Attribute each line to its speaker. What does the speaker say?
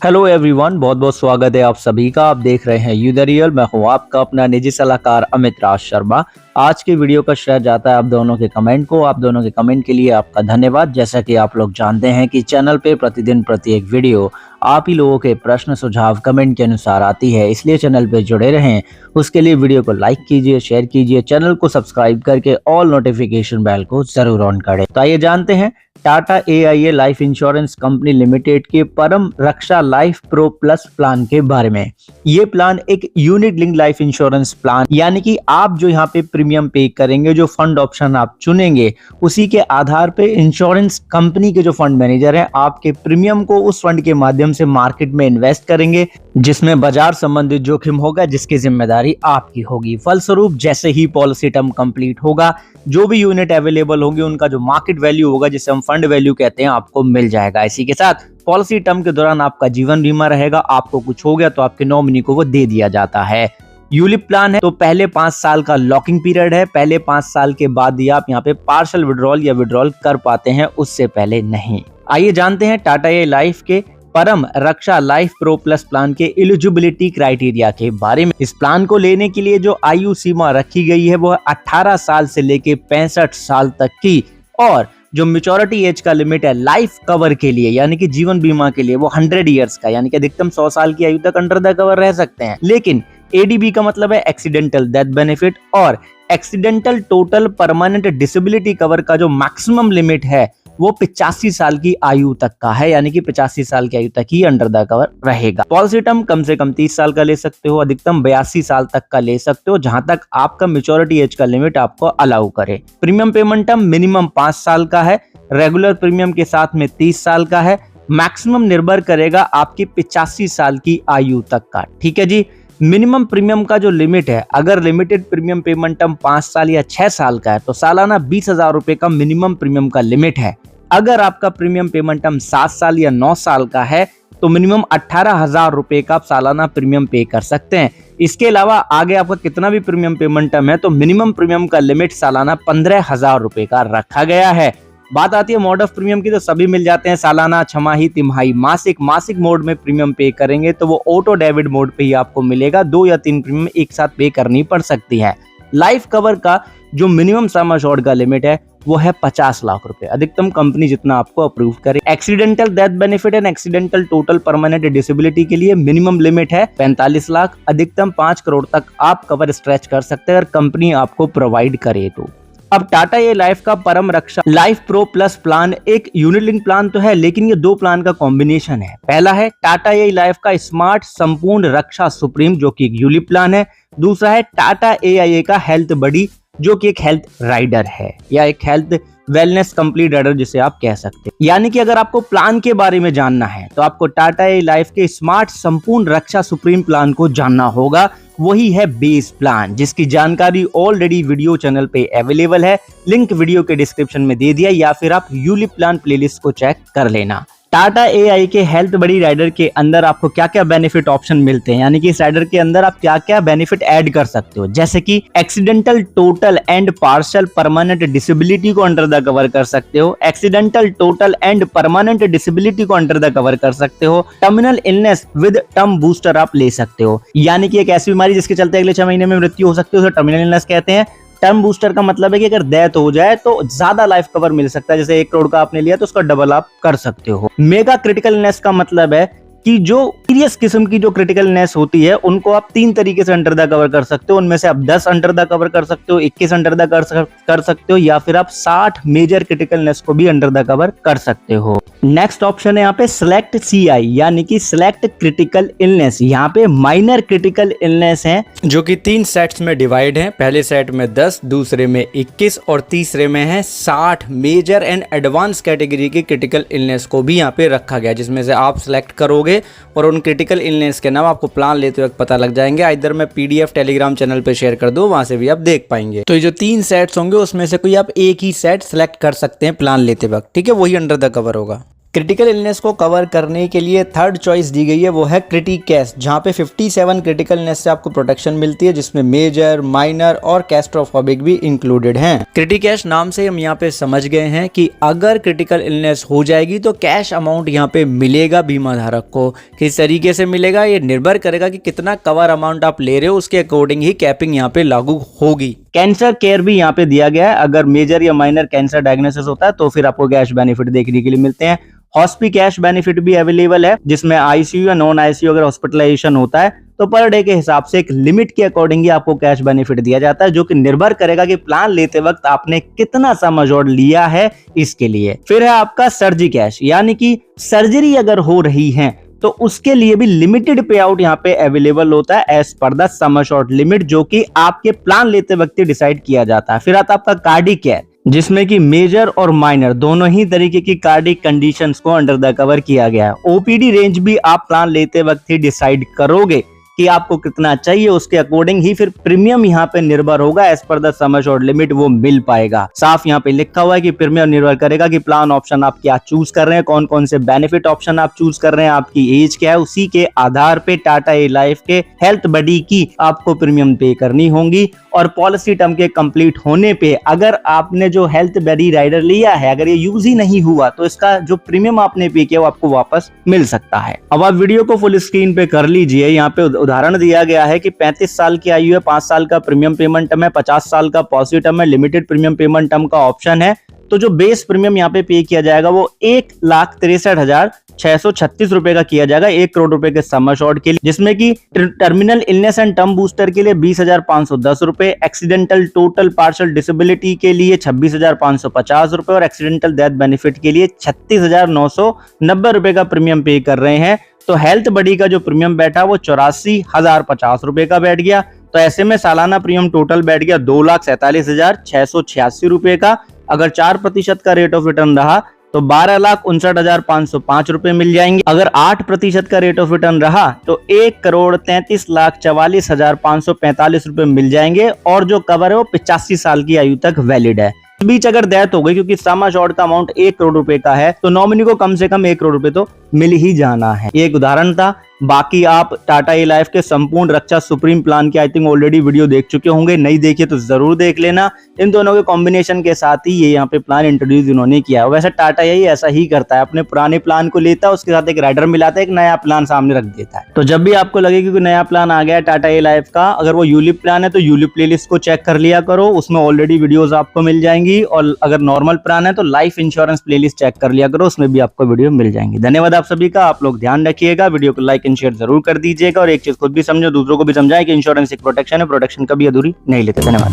Speaker 1: Hello everyone, बहुत बहुत स्वागत है आप सभी का। आप देख रहे हैं यू द रियल। मैं हूं आपका अपना निजी सलाहकार अमित राज शर्मा। आज की वीडियो का श्रेय जाता है आप दोनों के कमेंट को। आप दोनों के कमेंट के लिए आपका धन्यवाद। जैसा कि आप लोग जानते हैं कि चैनल पे प्रतिदिन प्रति एक वीडियो आप ही लोगों के प्रश्न सुझाव कमेंट के अनुसार आती है, इसलिए चैनल पे जुड़े रहें। उसके लिए वीडियो को लाइक कीजिए, शेयर कीजिए, चैनल को सब्सक्राइब करके ऑल नोटिफिकेशन बेल को जरूर ऑन करें। तो आइए जानते हैं Tata AIA life insurance company limited के परम रक्षा लाइफ प्रो प्लस प्लान के बारे में। ये प्लान एक unit link life insurance plan, यानी कि आप जो यहाँ पे प्रीमियम पे करेंगे, जो फंड ऑप्शन आप चुनेंगे, उसी के आधार पे इंश्योरेंस कंपनी के जो फंड मैनेजर हैं आपके प्रीमियम को उस फंड के माध्यम से मार्केट में इन्वेस्ट करेंगे, जिसमें बाजार संबंधित जोखिम होगा, जिसकी जिम्मेदारी आपकी होगी। फलस्वरूप जैसे ही पॉलिसी टर्म कंप्लीट होगा, जो भी यूनिट अवेलेबल होंगे, उनका जो मार्केट वैल्यू होगा, जिसे हम फंड वैल्यू कहते हैं, आपको मिल जाएगा। इसी के साथ पॉलिसी टर्म के दौरान आपका जीवन बीमा रहेगा। आपको कुछ हो गया तो आपके नॉमिनी को वो दे दिया जाता है। यूलिप प्लान है तो पहले 5 साल का लॉकिंग पीरियड है। पहले 5 साल के बाद ही आप यहाँ पे पार्शियल विड्रॉल या विड्रॉल कर पाते हैं, उससे पहले नहीं। आइए जानते हैं टाटा ए लाइफ के परम रक्षा लाइफ प्रो प्लस प्लान के एलिजिबिलिटी क्राइटेरिया के बारे में। इस प्लान को लेने के लिए जो आयु सीमा रखी गई है वो है 18 साल से लेके 65 साल तक की, और जो मैच्योरिटी एज का लिमिट है लाइफ कवर के लिए, यानी कि जीवन बीमा के लिए, वो 100 ईयर्स का, यानी कि अधिकतम 100 साल की आयु तक अंडर द कवर रह सकते हैं। लेकिन ADB का मतलब है एक्सीडेंटल डेथ बेनिफिट, और accidental total permanent disability cover का जो मैक्सिमम लिमिट है वो 85 साल की आयु तक का है, यानी कि 85 साल की आयु तक ही अंडर द कवर रहेगा। पॉलिसी टर्म कम से कम 30 साल का ले सकते हो, अधिकतम 82 साल तक का ले सकते हो, जहां तक आपका मैच्योरिटी एज का लिमिट आपको अलाउ करे। प्रीमियम पेमेंट टर्म मिनिमम 5 साल का है, रेगुलर प्रीमियम के साथ में 30 साल का है, मैक्सिमम निर्भर करेगा आपकी 85 साल की आयु तक का। ठीक है जी। मिनिमम प्रीमियम का जो लिमिट है, अगर लिमिटेड प्रीमियम पेमेंट टर्म 5 साल या 6 साल का है तो सालाना 20,000 रुपए का मिनिमम प्रीमियम का लिमिट है। अगर आपका प्रीमियम पेमेंट टर्म 7 साल या 9 साल का है तो मिनिमम 18,000 रुपए का आप सालाना प्रीमियम पे कर सकते हैं। इसके अलावा आगे आपका कितना भी प्रीमियम पेमेंट टर्म है तो मिनिमम प्रीमियम का लिमिट सालाना 15,000 रुपए का रखा गया है। बात आती है मोड ऑफ प्रीमियम की, तो सभी मिल जाते हैं, सालाना, छमाही, तिमाही, मासिक। मासिक मोड में प्रीमियम पे करेंगे तो वो ऑटो डेबिट मोड पे ही आपको मिलेगा। 2 या 3 प्रीमियम एक साथ पे करनी पड़ सकती है। लाइफ कवर का जो मिनिमम सम अश्योर्ड का लिमिट है वो है 50 लाख रुपए, अधिकतम कंपनी जितना आपको अप्रूव करे। Accidental death benefit and accidental total permanent disability के लिए मिनिमम लिमिट है 45 लाख, अधिकतम 5 करोड़ तक आप कवर स्ट्रेच कर सकते हैं अगर कंपनी आपको प्रोवाइड करे तो। अब टाटा ए लाइफ का परम रक्षा लाइफ प्रो प्लस प्लान एक यूनिट लिंक प्लान तो है, लेकिन ये 2 प्लान का कॉम्बिनेशन है। पहला है टाटा ए लाइफ का स्मार्ट संपूर्ण रक्षा सुप्रीम, जो कि एक यूलिप प्लान है। दूसरा है टाटा AIA का हेल्थ बडी, जो कि एक हेल्थ राइडर है, या एक हेल्थ वेलनेस कंप्लीट राइडर जिसे आप कह सकते हैं। यानी कि अगर आपको प्लान के बारे में जानना है तो आपको टाटा ए लाइफ के स्मार्ट संपूर्ण रक्षा सुप्रीम प्लान को जानना होगा। वही है बेस प्लान, जिसकी जानकारी ऑलरेडी वीडियो चैनल पे अवेलेबल है। लिंक वीडियो के डिस्क्रिप्शन में दे दिया, या फिर आप यूलिप प्लान प्लेलिस्ट को चेक कर लेना। टाटा AIA के हेल्थ बडी राइडर के अंदर आपको क्या क्या बेनिफिट ऑप्शन मिलते हैं, यानी कि इस राइडर के अंदर आप क्या क्या बेनिफिट ऐड कर सकते हो, जैसे कि accidental total and partial permanent disability को अंडर द कवर कर सकते हो। Accidental total and permanent disability को अंडर द कवर कर सकते हो। Terminal illness with term booster आप ले सकते हो, यानी कि एक ऐसी बीमारी जिसके चलते अगले 6 महीने में मृत्यु हो सकती है, उसे टर्मिनल इलनेस कहते हैं। टर्म बूस्टर का मतलब है कि अगर डेथ हो जाए तो ज्यादा लाइफ कवर मिल सकता है, जैसे 1 करोड़ का आपने लिया तो उसका डबल आप कर सकते हो। मेगा क्रिटिकल इलनेस का मतलब है कि जो सीरियस किस्म की जो क्रिटिकल इलनेस होती है उनको आप 3 तरीके से अंडर द कवर कर सकते हो। उनमें से आप 10 अंडर द कवर कर सकते हो, 21 अंडर द कर सकते हो, या फिर आप 60 मेजर क्रिटिकल इलनेस को भी अंडर द कवर कर सकते हो। नेक्स्ट ऑप्शन है यहाँ पे सिलेक्ट CI, यानी कि सिलेक्ट क्रिटिकल इलनेस। यहाँ पे माइनर क्रिटिकल इलनेस है, जो कि 3 सेट्स में डिवाइड है। पहले सेट में 10, दूसरे में 21 और तीसरे में है 60 मेजर एंड एडवांस कैटेगरी की क्रिटिकल इलनेस को भी यहाँ पे रखा गया, जिसमें से आप सिलेक्ट करोगे और उन क्रिटिकल इलनेस के नाम आपको प्लान लेते वक्त पता लग जाएंगे। इधर मैं PDF टेलीग्राम चैनल पे शेयर कर दूं, वहां से भी आप देख पाएंगे। तो ये जो 3 सेट्स होंगे उसमें से कोई आप एक ही सेट सिलेक्ट कर सकते हैं प्लान लेते वक्त, ठीक है, वही अंडर द कवर होगा। क्रिटिकल इलनेस को कवर करने के लिए थर्ड चॉइस दी गई है, वो है क्रिटिकैश, जहां पे 57 क्रिटिकल इलनेस से आपको प्रोटेक्शन मिलती है, जिसमें मेजर, माइनर और कैस्ट्रोफोबिक भी इंक्लूडेड हैं। क्रिटिकैश नाम से हम यहाँ पे समझ गए हैं कि अगर क्रिटिकल इलनेस हो जाएगी तो कैश अमाउंट यहाँ पे मिलेगा बीमा धारक को। किस तरीके से मिलेगा ये निर्भर करेगा कि कितना कवर अमाउंट आप ले रहे हो, उसके अकॉर्डिंग ही कैपिंग यहाँ पे लागू होगी। कैंसर केयर भी यहाँ पे दिया गया है, अगर मेजर या माइनर कैंसर डायग्नोसिस होता है तो फिर आपको कैश बेनिफिट देखने के लिए मिलते हैं। हॉस्पी कैश बेनिफिट भी अवेलेबल है, जिसमें आईसीयू या नॉन आईसीयू अगर हॉस्पिटलाइजेशन होता है तो पर डे के हिसाब से एक लिमिट के अकॉर्डिंग ही आपको कैश बेनिफिट दिया जाता है, जो कि निर्भर करेगा कि प्लान लेते वक्त आपने कितना सम अश्योर्ड लिया है इसके लिए। फिर है आपका सर्जी कैश, यानी कि सर्जरी अगर हो रही है तो उसके लिए भी लिमिटेड पे आउट यहाँ पे अवेलेबल होता है as per the sum assured limit, जो कि आपके प्लान लेते वक्त ही डिसाइड किया जाता है। फिर आता है आपका कार्डिक केयर, जिसमें कि मेजर और माइनर दोनों ही तरीके की कार्डिक कंडीशंस को अंडर द कवर किया गया है। ओपीडी रेंज भी आप प्लान लेते वक्त ही डिसाइड करोगे कि आपको कितना चाहिए, उसके अकॉर्डिंग ही फिर प्रीमियम यहाँ पे निर्भर होगा, as per the sum assured limit वो मिल पाएगा। साफ यहाँ पे लिखा हुआ है कि प्रीमियम निर्भर करेगा कि प्लान ऑप्शन आप क्या चूज कर रहे हैं, कौन कौन से बेनिफिट ऑप्शन आप चूज कर रहे हैं, आपकी एज क्या है, उसी के आधार पे टाटा ए लाइफ के हेल्थ बडी की आपको प्रीमियम पे करनी होंगी। और पॉलिसी टर्म के कंप्लीट होने पे अगर आपने जो हेल्थ बडी राइडर लिया है, अगर ये यूज ही नहीं हुआ तो इसका जो प्रीमियम आपने पे किया वो आपको वापस मिल सकता है। अब आप वीडियो को फुल स्क्रीन पे कर लीजिए। यहाँ पे उदाहरण दिया गया है कि 35 साल की आयु है, 5 साल का प्रीमियम पेमेंट टर्म है, 50 साल का पॉलिसी टर्म है, लिमिटेड प्रीमियम पेमेंट टर्म का ऑप्शन है। तो जो बेस प्रीमियम यहाँ पे किया जाएगा वो 1,63,636 रुपए का किया जाएगा 1 करोड़ रुपए के सम अश्योर्ड के लिए, जिसमें कि terminal illness and term booster के लिए 20,510 रुपए, एक्सीडेंटल टोटल पार्शियल डिसेबिलिटी के लिए 26,550 रुपए और एक्सीडेंटल डेथ बेनिफिट के लिए 36,990 रुपए का प्रीमियम पे कर रहे हैं। तो हेल्थ बडी का जो प्रीमियम बैठा वो 84,050 रुपए का बैठ गया। तो ऐसे में सालाना प्रीमियम टोटल बैठ गया 2,47,686 रुपए का। अगर 4% का रेट ऑफ रिटर्न रहा तो 12,59,505 रुपए मिल जाएंगे। अगर 8% का रेट ऑफ रिटर्न रहा तो 1,33,44,545 रुपए मिल जाएंगे। और जो कवर है वो 85 साल की आयु तक वैलिड है। इस बीच अगर डेथ हो गई, क्योंकि सम अश्योर्ड का अमाउंट 1 करोड़ रुपए का है, तो नॉमिनी को कम से कम 1 करोड़ रुपए तो मिल ही जाना है। ये एक उदाहरण था। बाकी आप टाटा ए लाइफ के संपूर्ण रक्षा सुप्रीम प्लान के आई थिंक ऑलरेडी वीडियो देख चुके होंगे, नहीं देखिए तो जरूर देख लेना। इन दोनों के कॉम्बिनेशन के साथ ही ये यहाँ पे प्लान इंट्रोड्यूस इन्होंने किया है। वैसे टाटा यही ऐसा ही करता है, अपने पुराने प्लान को लेता है, उसके साथ एक राइडर मिलाता है, एक नया प्लान सामने रख देता है। तो जब भी आपको लगे कि कोई नया प्लान आ गया है टाटा ए लाइफ का, अगर वो यूलिप प्लान है तो यूलिप प्लेलिस्ट को चेक कर लिया करो, उसमें ऑलरेडी वीडियोस आपको मिल जाएंगी। और अगर नॉर्मल प्लान है तो लाइफ इंश्योरेंस प्लेलिस्ट चेक कर लिया करो, उसमें भी आपको वीडियो मिल जाएंगी। धन्यवाद आप सभी का। आप लोग ध्यान रखिएगा, वीडियो को लाइक एंड शेयर जरूर कर दीजिएगा। और एक चीज खुद भी समझो, दूसरों को भी समझाएं कि इंश्योरेंस एक प्रोटेक्शन है, प्रोटेक्शन कभी अधूरी नहीं लेते। धन्यवाद।